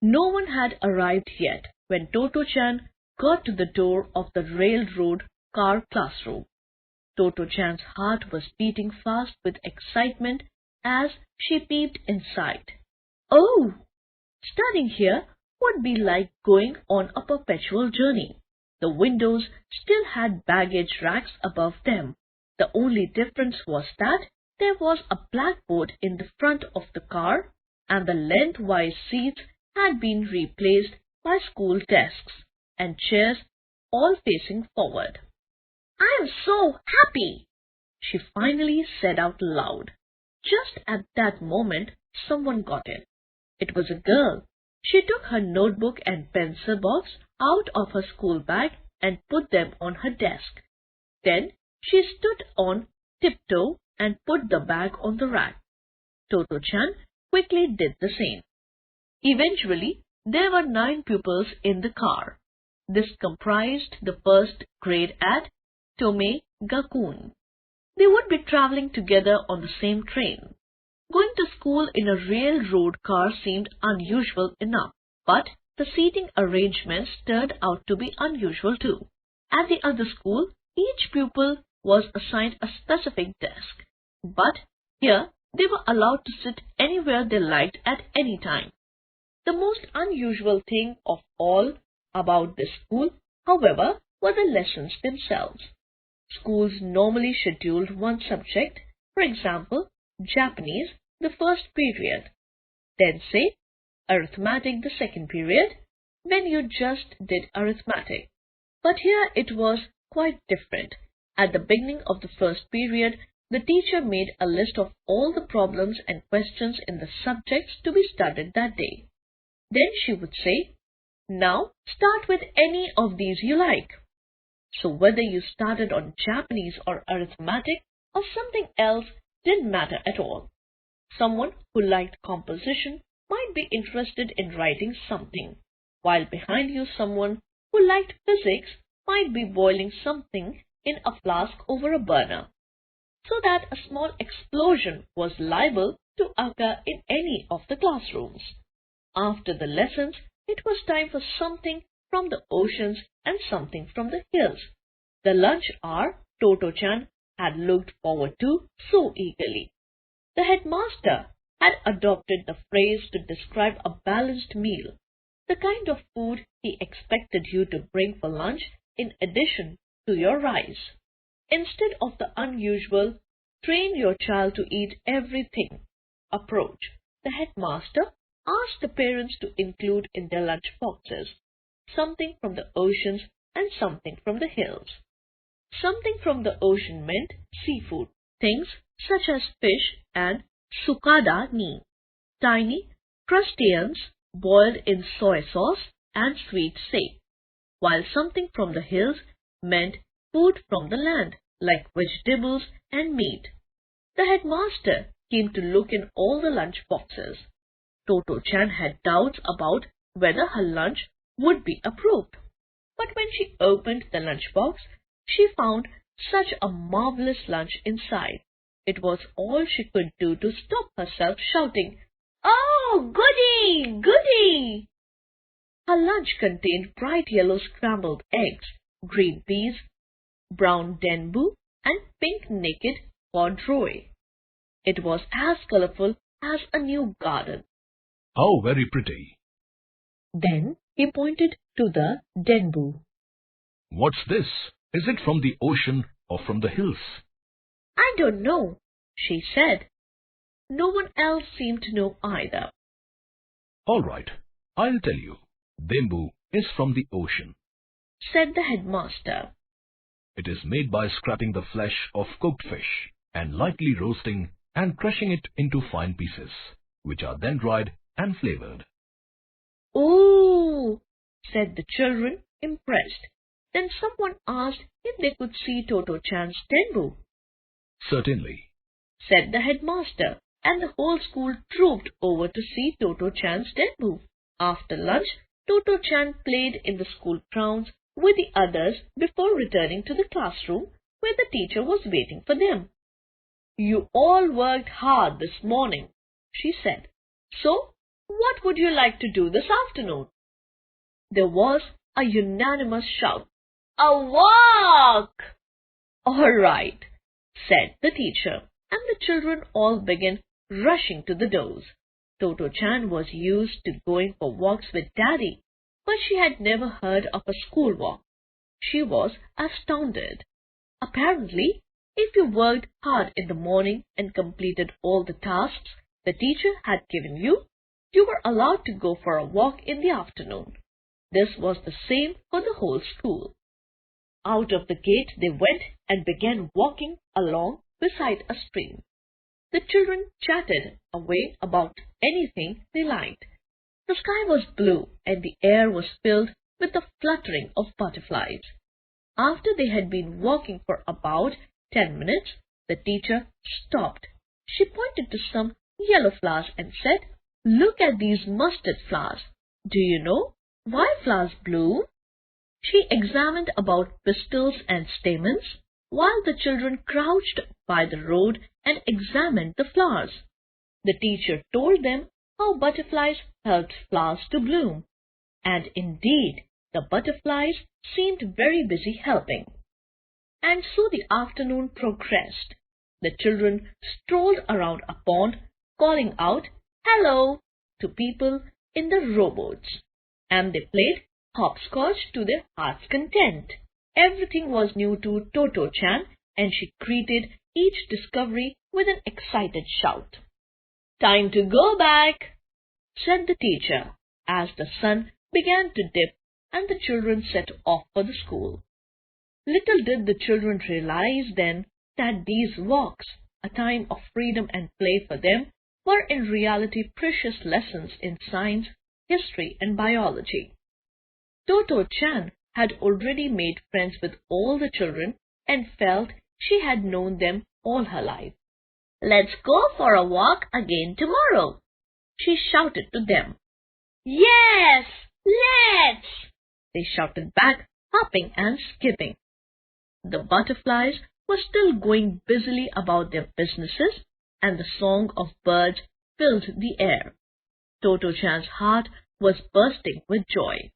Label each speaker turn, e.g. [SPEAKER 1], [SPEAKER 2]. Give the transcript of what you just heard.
[SPEAKER 1] No one had arrived yet when Totto-chan got to the door of the railroad car classroom. Totto-chan's heart was beating fast with excitement as she peeped inside. Oh! Studying here would be like going on a perpetual journey. The windows still had baggage racks above them. The only difference was that there was a blackboard in the front of the car, and the lengthwise seats had been replaced by school desks and chairs all facing forward. "I am so happy!" she finally said out loud. Just at that moment, someone got in. It was a girl. She took her notebook and pencil box out of her school bag and put them on her desk. Then she stood on tiptoe and put the bag on the rack. Totto-chan quickly did the same. Eventually, there were 9 pupils in the car. This comprised the first grade at Tomei-gakuen. They would be traveling together on the same train. Going to school in a railroad car seemed unusual enough, but the seating arrangements turned out to be unusual too. At the other school, each pupil was assigned a specific desk, but here they were allowed to sit anywhere they liked at any time. The most unusual thing of all about this school, however, were the lessons themselves. Schools normally scheduled one subject, for example, Japanese, the first period, then say arithmetic the second period, when you just did arithmetic. But here it was quite different. At the beginning of the first period, the teacher made a list of all the problems and questions in the subjects to be studied that day. Then she would say, "Now start with any of these you like." So whether you started on Japanese or arithmetic or something else didn't matter at all. Someone who liked composition might be interested in writing something, while behind you someone who liked physics might be boiling something in a flask over a burner, so that a small explosion was liable to occur in any of the classrooms. After the lessons, it was time for something from the oceans and something from the hills. The lunch hour Totto-chan had looked forward to so eagerly. The headmaster had adopted the phrase to describe a balanced meal, the kind of food he expected you to bring for lunch in addition to your rice. Instead of the unusual "train your child to eat everything" approach, the headmaster asked the parents to include in their lunch boxes something from the oceans and something from the hills. Something from the ocean meant seafood, things such as fish and sukada ni, tiny crustaceans boiled in soy sauce and sweet sake, while something from the hills meant food from the land, like vegetables and meat. The headmaster came to look in all the lunch boxes. Totto-chan had doubts about whether her lunch would be approved. But when she opened the lunchbox, she found such a marvelous lunch inside. It was all she could do to stop herself shouting, "Oh, goody, goody!" Her lunch contained bright yellow scrambled eggs, green peas, brown denbu, and pink naked corduroy. It was as colorful as a new garden.
[SPEAKER 2] "How very pretty."
[SPEAKER 1] Then he pointed to the denbu.
[SPEAKER 2] "What's this? Is it from the ocean or from the hills?"
[SPEAKER 1] "I don't know," she said. No one else seemed to know either.
[SPEAKER 2] "All right, I'll tell you. Denbu is from the ocean,"
[SPEAKER 1] said the headmaster.
[SPEAKER 2] "It is made by scraping the flesh of cooked fish and lightly roasting and crushing it into fine pieces, which are then dried and flavored."
[SPEAKER 1] "Oh," said the children, impressed. Then someone asked if they could see Totto-chan's denbu.
[SPEAKER 2] "Certainly,"
[SPEAKER 1] said the headmaster, and the whole school trooped over to see Totto-chan's denbu. After lunch, Totto-chan played in the school grounds with the others before returning to the classroom where the teacher was waiting for them. "You all worked hard this morning," she said. "So, what would you like to do this afternoon? There was a unanimous shout. A walk! All right, said the teacher, and the children all began rushing to the doors. Totto-chan was used to going for walks with Daddy, but she had never heard of a school walk. She was astounded. Apparently, if you worked hard in the morning and completed all the tasks the teacher had given you, you were allowed to go for a walk in the afternoon. This was the same for the whole school. Out of the gate they went and began walking along beside a stream. The children chatted away about anything they liked. The sky was blue and the air was filled with the fluttering of butterflies. After they had been walking for about 10 minutes, the teacher stopped. She pointed to some yellow flowers and said, "Look at these mustard flowers. Do you know why flowers bloom?" She examined about pistils and stamens, while the children crouched by the road and examined the flowers. The teacher told them how butterflies helped flowers to bloom, and indeed the butterflies seemed very busy helping. And so the afternoon progressed. The children strolled around a pond, calling out "hello" to people in the rowboats, and they played hopscotch to their heart's content. Everything was new to Totto-chan, and she greeted each discovery with an excited shout. "Time to go back," said the teacher, as the sun began to dip and the children set off for the school. Little did the children realize then that these walks, a time of freedom and play for them, were in reality precious lessons in science, history, and biology. Totto-chan had already made friends with all the children and felt she had known them all her life. "Let's go for a walk again tomorrow," she shouted to them. "Yes, let's!" they shouted back, hopping and skipping. The butterflies were still going busily about their businesses, and the song of birds filled the air. Totto-chan's heart was bursting with joy.